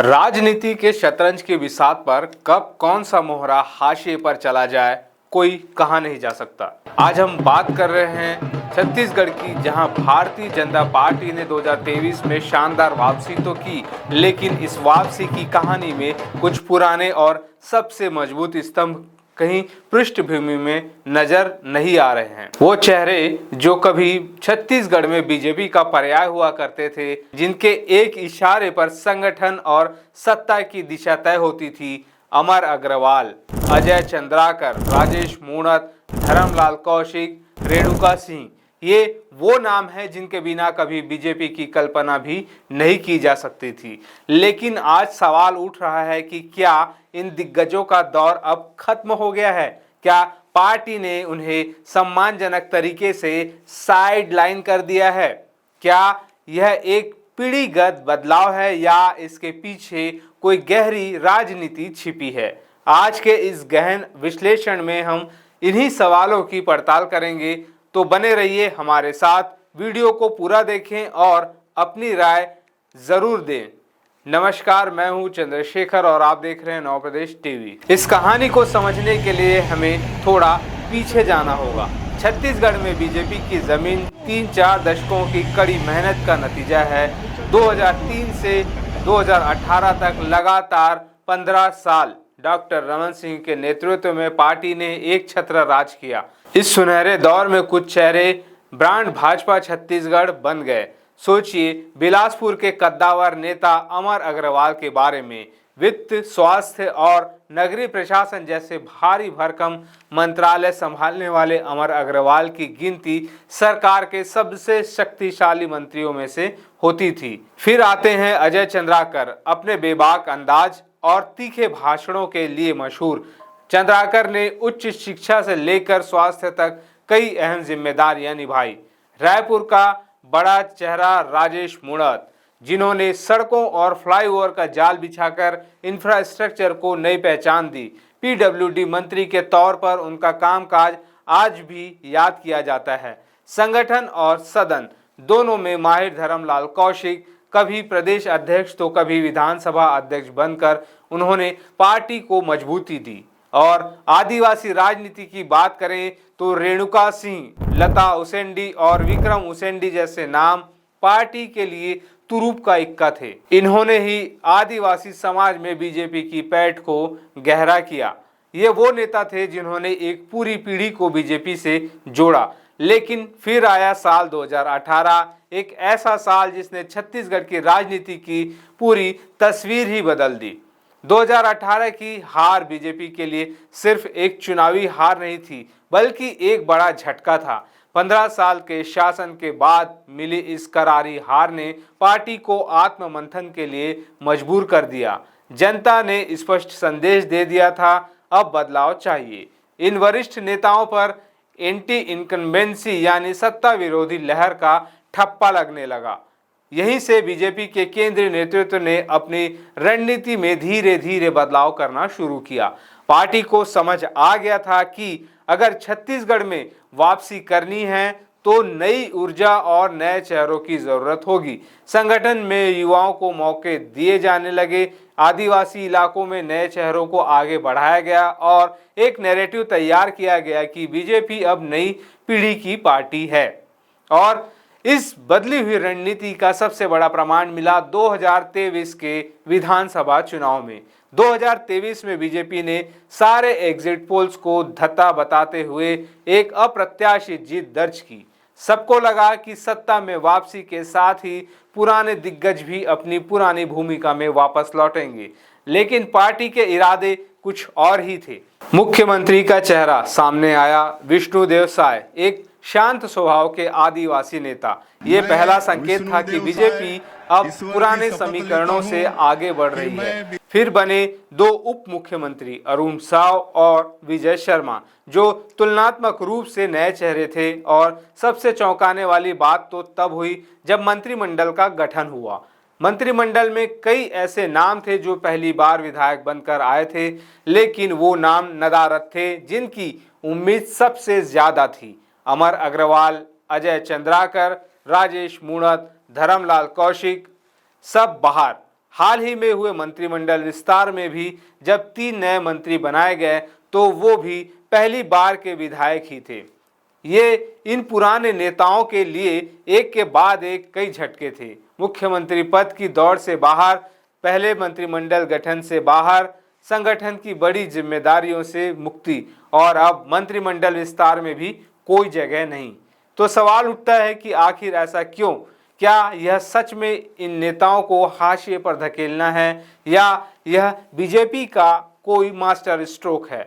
राजनीति के शतरंज की बिसात पर कब कौन सा मोहरा हाशिए पर चला जाए, कोई कहा नहीं जा सकता। आज हम बात कर रहे हैं छत्तीसगढ़ की, जहां भारतीय जनता पार्टी ने 2023 में शानदार वापसी तो की, लेकिन इस वापसी की कहानी में कुछ पुराने और सबसे मजबूत स्तंभ कहीं पृष्ठभूमि में नजर नहीं आ रहे हैं। वो चेहरे जो कभी छत्तीसगढ़ में बीजेपी का पर्याय हुआ करते थे, जिनके एक इशारे पर संगठन और सत्ता की दिशा तय होती थी। अमर अग्रवाल, अजय चंद्राकर, राजेश मूणत, धर्मलाल कौशिक, रेणुका सिंह, ये वो नाम है जिनके बिना कभी बीजेपी की कल्पना भी नहीं की जा सकती थी। लेकिन आज सवाल उठ रहा है कि क्या इन दिग्गजों का दौर अब खत्म हो गया है? क्या पार्टी ने उन्हें सम्मानजनक तरीके से साइड लाइन कर दिया है? क्या यह एक पीढ़ीगत बदलाव है या इसके पीछे कोई गहरी राजनीति छिपी है? आज के इस गहन विश्लेषण में हम इन्हीं सवालों की पड़ताल करेंगे, तो बने रहिए हमारे साथ। वीडियो को पूरा देखें और अपनी राय जरूर दें। नमस्कार, मैं हूं चंद्रशेखर और आप देख रहे हैं नव प्रदेश टीवी। इस कहानी को समझने के लिए हमें थोड़ा पीछे जाना होगा। छत्तीसगढ़ में बीजेपी की जमीन 3-4 दशकों की कड़ी मेहनत का नतीजा है। 2003 से 2018 तक लगातार 15 साल डॉक्टर रमन सिंह के नेतृत्व में पार्टी ने एक छत्र राज किया। इस सुनहरे दौर में कुछ चेहरे ब्रांड भाजपा छत्तीसगढ़ बन गए। सोचिए बिलासपुर के कद्दावर नेता अमर अग्रवाल के बारे में। वित्त, स्वास्थ्य और नगरीय प्रशासन जैसे भारी भरकम मंत्रालय संभालने वाले अमर अग्रवाल की गिनती सरकार के सबसे शक्तिशाली मंत्रियों में से होती थी। फिर आते हैं अजय चंद्राकर, अपने बेबाक अंदाज और तीखे भाषणों के लिए मशहूर। चंद्राकर ने उच्च शिक्षा से लेकर स्वास्थ्य तक कई अहम जिम्मेदारियां निभाई। रायपुर का बड़ा चेहरा राजेश मूणत, जिन्होंने सड़कों और फ्लाईओवर का जाल बिछाकर इंफ्रास्ट्रक्चर को नई पहचान दी। पीडब्ल्यूडी मंत्री के तौर पर उनका कामकाज आज भी याद किया जाता है। संगठन और सदन दोनों में माहिर धर्मलाल कौशिक, कभी प्रदेश अध्यक्ष तो कभी विधानसभा अध्यक्ष बनकर उन्होंने पार्टी को मजबूती दी। और आदिवासी राजनीति की बात करें तो रेणुका सिंह, लता उसेंडी और विक्रम उसेंडी जैसे नाम पार्टी के लिए तुरूप का इक्का थे। इन्होंने ही आदिवासी समाज में बीजेपी की पैठ को गहरा किया। ये वो नेता थे जिन्होंने एक पूरी पीढ़ी को बीजेपी से जोड़ा। लेकिन फिर आया साल 2018, एक ऐसा साल जिसने छत्तीसगढ़ की राजनीति की पूरी तस्वीर ही बदल दी। 2018 की हार बीजेपी के लिए सिर्फ एक चुनावी हार नहीं थी, बल्कि एक बड़ा झटका था। 15 साल के शासन के बाद मिली इस करारी हार ने पार्टी को आत्ममंथन के लिए मजबूर कर दिया। जनता ने स्पष्ट संदेश दे दिया था, अब बदलाव चाहिए। इन वरिष्ठ नेताओं पर एंटी इनकम्बेंसी यानी सत्ता विरोधी लहर का ठप्पा लगने लगा। यहीं से बीजेपी के केंद्रीय नेतृत्व ने अपनी रणनीति में धीरे धीरे बदलाव करना शुरू किया। पार्टी को समझ आ गया था कि अगर छत्तीसगढ़ में वापसी करनी है तो नई ऊर्जा और नए चेहरों की जरूरत होगी। संगठन में युवाओं को मौके दिए जाने लगे, आदिवासी इलाकों में नए चेहरों को आगे बढ़ाया गया और एक नैरेटिव तैयार किया गया कि बीजेपी अब नई पीढ़ी की पार्टी है। और इस बदली हुई रणनीति का सबसे बड़ा प्रमाण मिला 2023 के विधानसभा चुनाव में। 2023 में बीजेपी ने सारे एग्जिट पोल्स को धत्ता बताते हुए एक अप्रत्याशित जीत दर्ज की। सबको लगा कि सत्ता में वापसी के साथ ही पुराने दिग्गज भी अपनी पुरानी भूमिका में वापस लौटेंगे, लेकिन पार्टी के इरादे कुछ और ही थे। मुख्यमंत्री का चेहरा सामने आया, विष्णुदेव साय, एक शांत स्वभाव के आदिवासी नेता। ये पहला संकेत था कि बीजेपी अब पुराने समीकरणों से आगे बढ़ रही है। फिर बने दो उप मुख्यमंत्री, अरुण साव और विजय शर्मा, जो तुलनात्मक रूप से नए चेहरे थे। और सबसे चौंकाने वाली बात तो तब हुई जब मंत्रिमंडल का गठन हुआ। मंत्रिमंडल में कई ऐसे नाम थे जो पहली बार विधायक बनकर आए थे, लेकिन वो नाम नदारद थे जिनकी उम्मीद सबसे ज्यादा थी। अमर अग्रवाल, अजय चंद्राकर, राजेश मूणत, धर्मलाल कौशिक, सब बाहर। हाल ही में हुए मंत्रिमंडल विस्तार में भी जब 3 नए मंत्री बनाए गए तो वो भी पहली बार के विधायक ही थे। ये इन पुराने नेताओं के लिए एक के बाद एक कई झटके थे। मुख्यमंत्री पद की दौड़ से बाहर, पहले मंत्रिमंडल गठन से बाहर, संगठन की बड़ी जिम्मेदारियों से मुक्ति और अब मंत्रिमंडल विस्तार में भी कोई जगह नहीं। तो सवाल उठता है कि आखिर ऐसा क्यों? क्या यह सच में इन नेताओं को हाशिए पर धकेलना है या यह बीजेपी का कोई मास्टर स्ट्रोक है?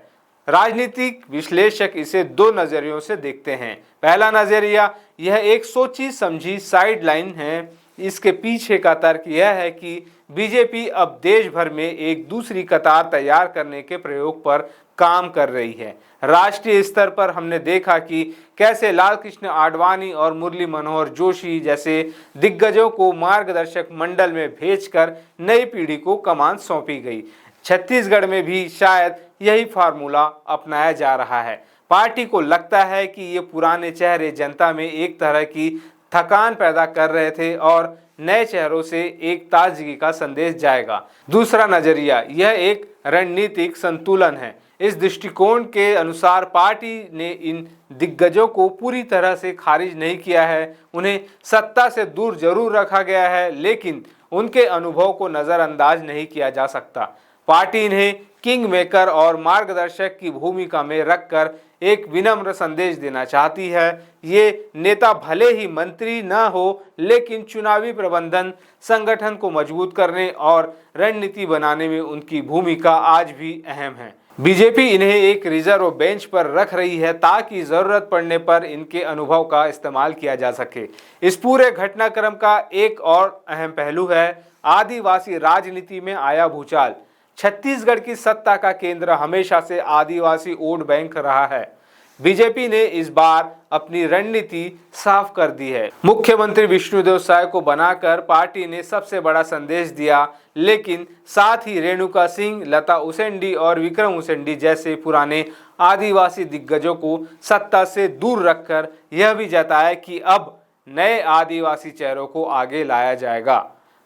राजनीतिक विश्लेषक इसे दो नजरियों से देखते हैं। पहला नजरिया, यह एक सोची समझी साइडलाइन है। इसके पीछे का तर्क यह है कि बीजेपी अब देश भर में एक दूसरी कतार तैयार करने के प्रयोग पर काम कर रही है। राष्ट्रीय स्तर पर हमने देखा कि कैसे लाल कृष्ण आडवाणी और मुरली मनोहर जोशी जैसे दिग्गजों को मार्गदर्शक मंडल में भेजकर नई पीढ़ी को कमान सौंपी गई। छत्तीसगढ़ में भी शायद यही फार्मूला अपनाया जा रहा है। पार्टी को लगता है कि ये पुराने चेहरे जनता में एक तरह की थकान पैदा कर रहे थे और नए चेहरों से एक ताजगी का संदेश जाएगा। दूसरा नजरिया, यह एक रणनीतिक संतुलन है। इस दृष्टिकोण के अनुसार पार्टी ने इन दिग्गजों को पूरी तरह से खारिज नहीं किया है। उन्हें सत्ता से दूर जरूर रखा गया है, लेकिन उनके अनुभव को नजरअंदाज नहीं किया जा सकता। पार्टी इन्हें किंग मेकर और मार्गदर्शक की भूमिका में रखकर एक विनम्र संदेश देना चाहती है। ये नेता भले ही मंत्री न हो, लेकिन चुनावी प्रबंधन, संगठन को मजबूत करने और रणनीति बनाने में उनकी भूमिका आज भी अहम है। बीजेपी इन्हें एक रिजर्व बेंच पर रख रही है ताकि जरूरत पड़ने पर इनके अनुभव का इस्तेमाल किया जा सके। इस पूरे घटनाक्रम का एक और अहम पहलू है आदिवासी राजनीति में आया भूचाल। छत्तीसगढ़ की सत्ता का केंद्र हमेशा से आदिवासी वोट बैंक रहा है। बीजेपी ने इस बार अपनी रणनीति साफ कर दी है। मुख्यमंत्री विष्णुदेव साय को बनाकर पार्टी ने सबसे बड़ा संदेश दिया, लेकिन साथ ही रेणुका सिंह, लता उसेंडी और विक्रम उसेंडी जैसे पुराने आदिवासी दिग्गजों को सत्ता से दूर रखकर यह भी जताया कि अब नए आदिवासी चेहरों को आगे लाया जाएगा।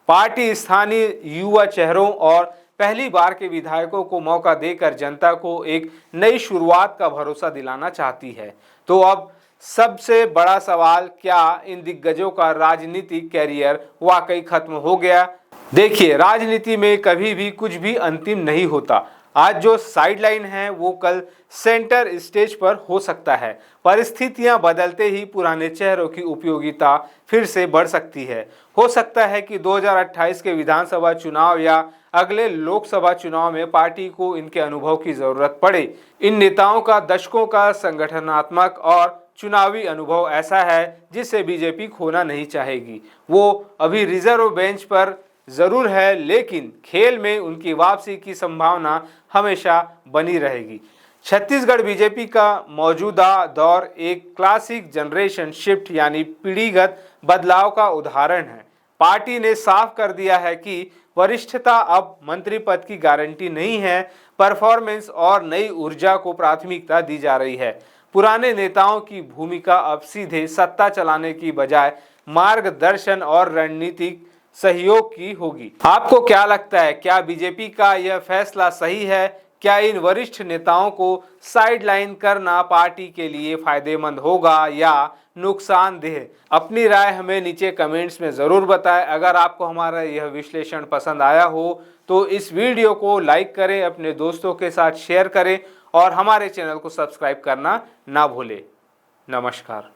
पार्टी स्थानीय युवा चेहरों और पहली बार के विधायकों को मौका देकर जनता को एक नई शुरुआत का भरोसा दिलाना चाहती है। तो अब सबसे बड़ा सवाल, क्या इन दिग्गजों का राजनीतिक कैरियर वाकई खत्म हो गया? देखिए, राजनीति में कभी भी कुछ भी अंतिम नहीं होता। आज जो साइडलाइन है वो कल सेंटर स्टेज पर हो सकता है। परिस्थितियां बदलते ही पुराने चेहरों की उपयोगिता फिर से बढ़ सकती है। हो सकता है कि 2028 के विधानसभा चुनाव या अगले लोकसभा चुनाव में पार्टी को इनके अनुभव की जरूरत पड़े। इन नेताओं का दशकों का संगठनात्मक और चुनावी अनुभव ऐसा है जिसे बीजेपी खोना नहीं चाहेगी। वो अभी रिजर्व बेंच पर जरूर है, लेकिन खेल में उनकी वापसी की संभावना हमेशा बनी रहेगी। छत्तीसगढ़ बीजेपी का मौजूदा दौर एक क्लासिक जनरेशन शिफ्ट यानी पीढ़ीगत बदलाव का उदाहरण है। पार्टी ने साफ कर दिया है कि वरिष्ठता अब मंत्री पद की गारंटी नहीं है। परफॉर्मेंस और नई ऊर्जा को प्राथमिकता दी जा रही है। पुराने नेताओं की भूमिका अब सीधे सत्ता चलाने की बजाय मार्गदर्शन और रणनीतिक सहयोग की होगी। आपको क्या लगता है, क्या बीजेपी का यह फैसला सही है? क्या इन वरिष्ठ नेताओं को साइडलाइन करना पार्टी के लिए फायदेमंद होगा या नुकसानदेह? अपनी राय हमें नीचे कमेंट्स में जरूर बताएं। अगर आपको हमारा यह विश्लेषण पसंद आया हो तो इस वीडियो को लाइक करें, अपने दोस्तों के साथ शेयर करें और हमारे चैनल को सब्सक्राइब करना ना भूलें। नमस्कार।